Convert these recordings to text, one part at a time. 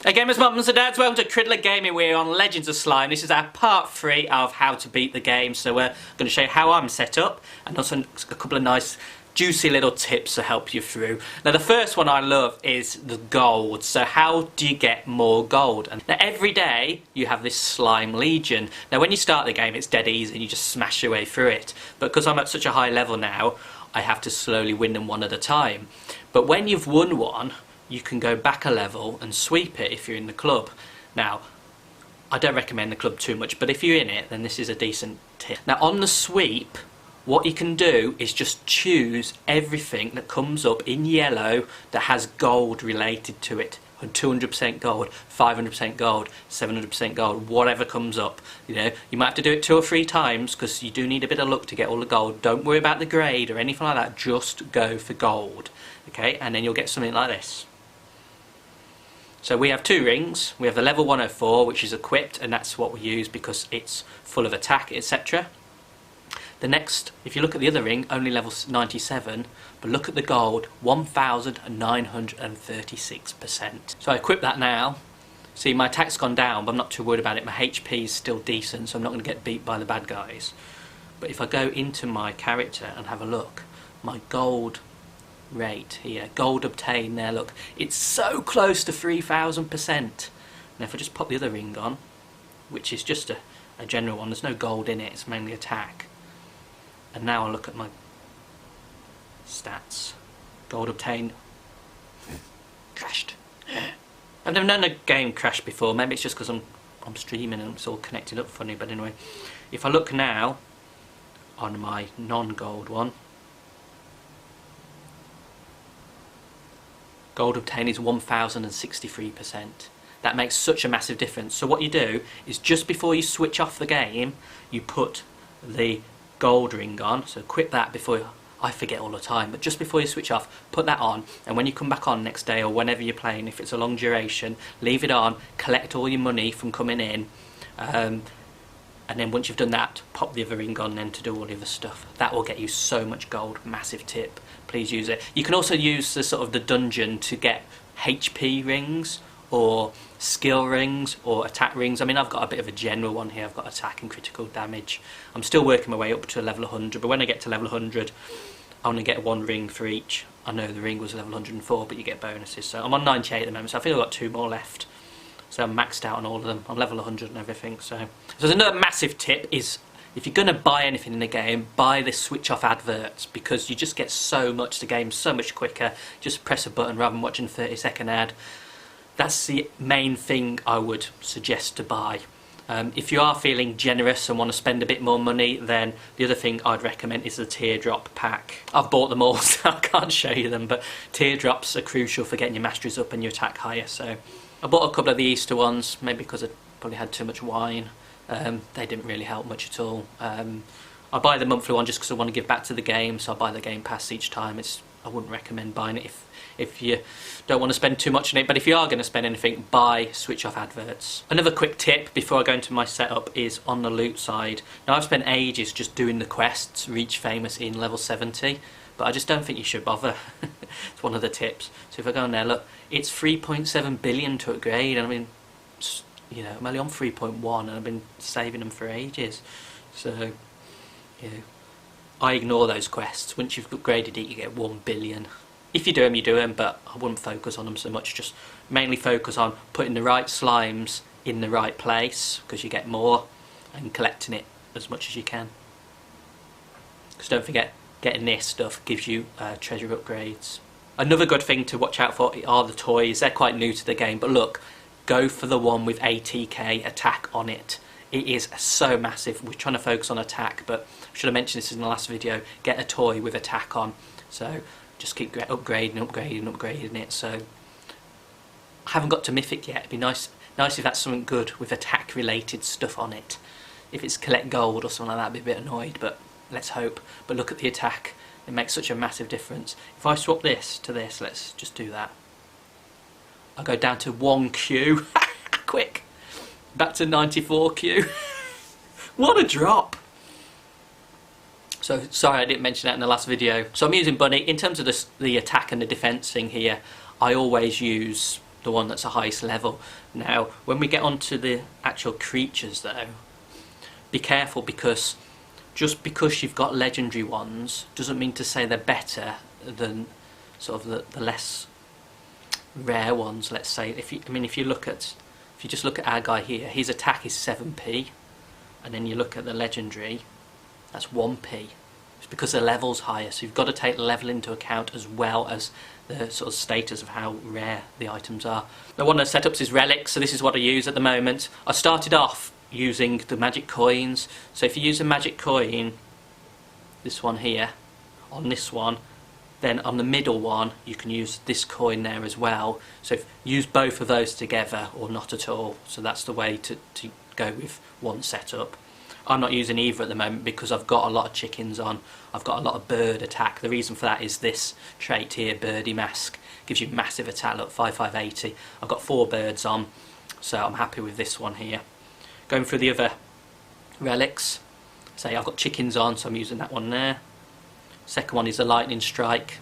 Hey gamers, mums and dads, welcome to Criddler Gaming. We're on Legends of Slime. This is our part 3 of how to beat the game. So we're going to show you how I'm set up and also a couple of nice juicy little tips to help you through. Now the first one I love is the gold. So how do you get more gold? And now every day you have this slime legion. Now when you start the game it's dead easy and you just smash your way through it. But because I'm at such a high level now, I have to slowly win them one at a time. But when you've won one, you can go back a level and sweep it if you're in the club. Now, I don't recommend the club too much, but if you're in it, then this is a decent tip. Now, on the sweep, what you can do is just choose everything that comes up in yellow that has gold related to it. 200% gold, 500% gold, 700% gold, whatever comes up. You know, you might have to do it 2 or 3 times because you do need a bit of luck to get all the gold. Don't worry about the grade or anything like that, just go for gold. Okay, and then you'll get something like this. So we have 2 rings. We have the level 104, which is equipped, and that's what we use because it's full of attack, etc. The next, if you look at the other ring, only level 97, but look at the gold, 1,936%. So I equip that now. See, my attack's gone down, but I'm not too worried about it. My HP is still decent, so I'm not going to get beat by the bad guys. But if I go into my character and have a look, my gold rate here, gold obtained there, look, it's so close to 3,000%. Now if I just pop the other ring on, which is just a general one, there's no gold in it, it's mainly attack. And now I look at my stats. Gold obtained. Crashed. I've never known a game crash before. Maybe it's just because I'm streaming and it's all connected up funny. But anyway, if I look now on my non-gold one, gold obtained is 1,063%. That makes such a massive difference. So what you do is just before you switch off the game, you put the gold ring on. So equip that before, I forget all the time, but just before you switch off, put that on, and when you come back on next day or whenever you're playing, if it's a long duration, leave it on, collect all your money from coming in, and then once you've done that, pop the other ring on then to do all the other stuff. That will get you so much gold. Massive tip. Please use it. You can also use the sort of the dungeon to get HP rings or skill rings or attack rings. I mean, I've got a bit of a general one here. I've got attack and critical damage. I'm still working my way up to level 100, but when I get to level 100, I only get 1 ring for each. I know the ring was level 104, but you get bonuses. So I'm on 98 at the moment, so I feel I've got 2 more left. So I'm maxed out on all of them. I'm level 100 and everything. So another massive tip is, if you're going to buy anything in the game, buy the switch off adverts, because you just get so much the game so much quicker. Just press a button rather than watching a 30-second ad. That's the main thing I would suggest to buy. If you are feeling generous and want to spend a bit more money, then the other thing I'd recommend is the teardrop pack. I've bought them all, so I can't show you them, but teardrops are crucial for getting your masteries up and your attack higher. So I bought a couple of the Easter ones, maybe because I probably had too much wine. They didn't really help much at all. I buy the monthly one just because I want to give back to the game, so I buy the Game Pass each time. I wouldn't recommend buying it if you don't want to spend too much on it, but if you are going to spend anything, buy switch off adverts. Another quick tip before I go into my setup is on the loot side. Now I've spent ages just doing the quests, reach famous in level 70, but I just don't think you should bother. It's one of the tips. So if I go on there, look, it's 3.7 billion to upgrade, and I mean, you know, I'm only on 3.1 and I've been saving them for ages. So, you know, I ignore those quests. Once you've upgraded it, you get 1 billion. If you do them, you do them, but I wouldn't focus on them so much. Just mainly focus on putting the right slimes in the right place, because you get more, and collecting it as much as you can. Because don't forget, getting this stuff gives you treasure upgrades. Another good thing to watch out for are the toys. They're quite new to the game, but look, go for the one with ATK, attack, on it. It is so massive. We're trying to focus on attack, but I should have mentioned this in the last video. Get a toy with attack on. So just keep upgrading it. So I haven't got to Mythic yet. It'd be nice if that's something good with attack related stuff on it. If it's collect gold or something like that, I'd be a bit annoyed, but let's hope. But look at the attack. It makes such a massive difference. If I swap this to this, let's just do that. I'll go down to 1Q. Quick. Back to 94Q. What a drop. So sorry I didn't mention that in the last video. So I'm using Bunny. In terms of the attack and the defense thing here, I always use the one that's the highest level. Now, when we get onto the actual creatures though, be careful, because just because you've got legendary ones doesn't mean to say they're better than sort of the less rare ones. Let's say if you just look at our guy here, his attack is 7p, and then you look at the legendary, that's 1p. It's because the level's higher, so you've got to take the level into account as well as the sort of status of how rare the items are. Now, one of the setups is Relics, so this is what I use at the moment. I started off using the magic coins, so if you use a magic coin, this one here, on this one, then on the middle one you can use this coin there as well. So use both of those together or not at all. So that's the way to go with one setup. I'm not using either at the moment because I've got a lot of chickens on. I've got a lot of bird attack. The reason for that is this trait here, Birdie Mask. Gives you massive attack, look, 5580. I've got 4 birds on, so I'm happy with this one here. Going through the other relics, say I've got chickens on, so I'm using that one there. Second one is the lightning strike.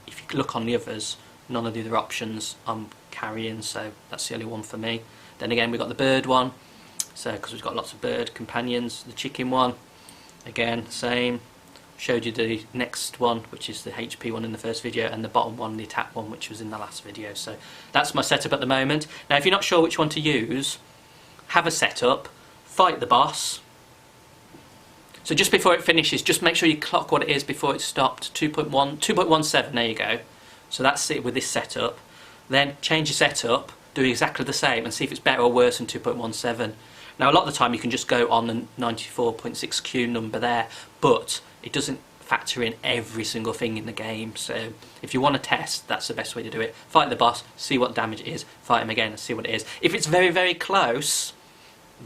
If you look on the others, none of the other options I'm carrying, so that's the only one for me. Then again, we've got the bird one, so because we've got lots of bird companions. The chicken one, again, same. Showed you the next one, which is the HP one in the first video, and the bottom one, the attack one, which was in the last video. So that's my setup at the moment. Now, if you're not sure which one to use, have a setup, fight the boss. So just before it finishes, just make sure you clock what it is before it's stopped. 2.17, there you go. So that's it with this setup. Then change your setup, do exactly the same, and see if it's better or worse than 2.17. Now, a lot of the time you can just go on the 94.6Q number there, but it doesn't factor in every single thing in the game. So if you want to test, that's the best way to do it. Fight the boss, see what damage it is, fight him again and see what it is. If it's very, very close,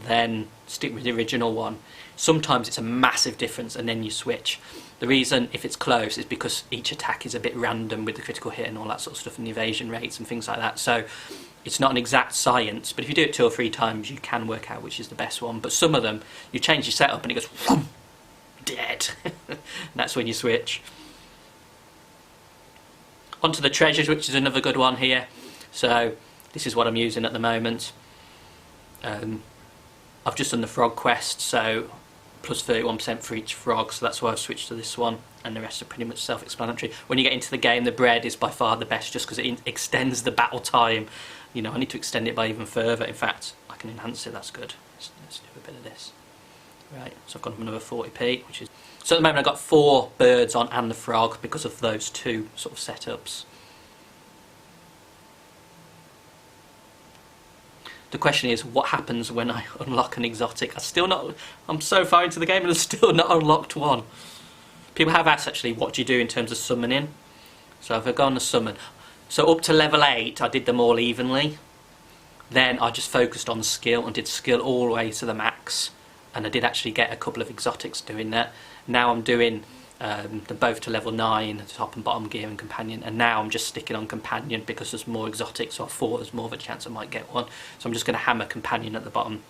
then stick with the original one. Sometimes it's a massive difference and then you switch. The reason if it's close is because each attack is a bit random with the critical hit and all that sort of stuff, and the evasion rates and things like that. So it's not an exact science, but if you do it 2 or 3 times you can work out which is the best one. But some of them, you change your setup and it goes whoom, dead. And that's when you switch. Onto the treasures, which is another good one here. So this is what I'm using at the moment. I've just done the frog quest, so plus 31% for each frog, so that's why I've switched to this one, and the rest are pretty much self-explanatory. When you get into the game, the bread is by far the best just because it extends the battle time. You know, I need to extend it by even further. In fact, I can enhance it, that's good. Let's do a bit of this. Right, so I've got another 40p, which is... So at the moment I've got 4 birds on and the frog because of those 2 sort of setups. The question is, what happens when I unlock an exotic? I'm so far into the game and I've still not unlocked one. People have asked actually, what do you do in terms of summoning? So if I go on the summon, so up to level 8 I did them all evenly. Then I just focused on skill and did skill all the way to the max. And I did actually get a couple of exotics doing that. Now I'm doing them both to level 9, top and bottom gear and companion, and now I'm just sticking on companion because there's more exotics, so I thought there's more of a chance I might get one. So I'm just going to hammer companion at the bottom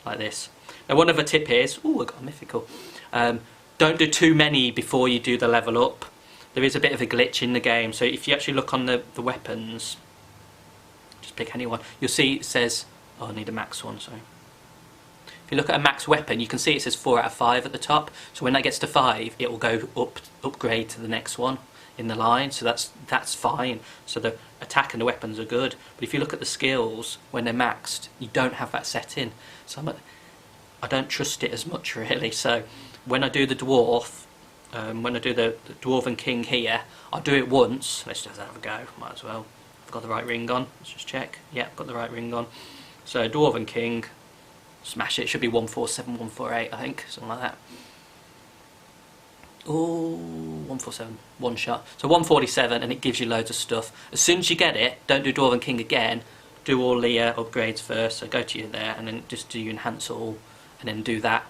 like this. Now one other tip is, oh, I got a mythical. Don't do too many before you do the level up. There is a bit of a glitch in the game, so if you actually look on the weapons, just pick any one, you'll see it says, oh, I need a max one, sorry. If you look at a max weapon, you can see it says 4 out of 5 at the top. So when that gets to 5, it will go upgrade to the next one in the line. So that's fine. So the attack and the weapons are good. But if you look at the skills, when they're maxed, you don't have that set in. So I don't trust it as much really. So when I do the dwarf, when I do the dwarven king here, I'll do it once. Let's just have a go. Might as well. I've got the right ring on. Let's just check. Yeah, I've got the right ring on. So dwarven king. Smash it. It should be 147, 148, I think, something like that. Oh, 147, one shot. So 147, and it gives you loads of stuff. As soon as you get it, don't do Dwarven King again. Do all the upgrades first. So go to you there, and then just do your enhance all, and then do that.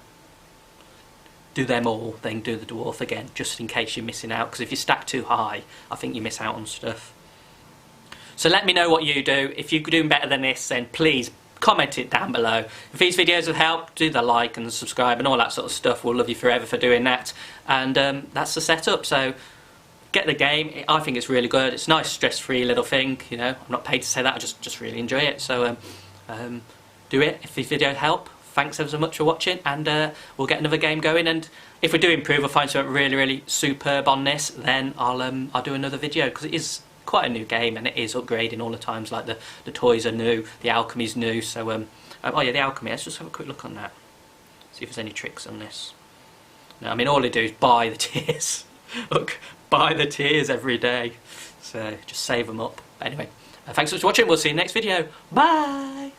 Do them all, then do the dwarf again, just in case you're missing out. Because if you stack too high, I think you miss out on stuff. So let me know what you do. If you're doing better than this, then please comment it down below. If these videos have helped, do the like and subscribe and all that sort of stuff. We'll love you forever for doing that. And that's the setup. So get the game. I think it's really good. It's a nice stress-free little thing, you know. I'm not paid to say that, I just really enjoy it. So do it if the video helped. Thanks ever so much for watching, and we'll get another game going, and if we do improve or find something really superb on this, then I'll do another video, because it is quite a new game and it is upgrading all the times. Like the toys are new, the alchemy's new, so oh yeah, the alchemy, let's just have a quick look on that, see if there's any tricks on this. No, I mean, all I do is buy the tiers. Look, buy the tiers every day, so just save them up. Anyway, thanks so much for watching, we'll see you in the next video. Bye.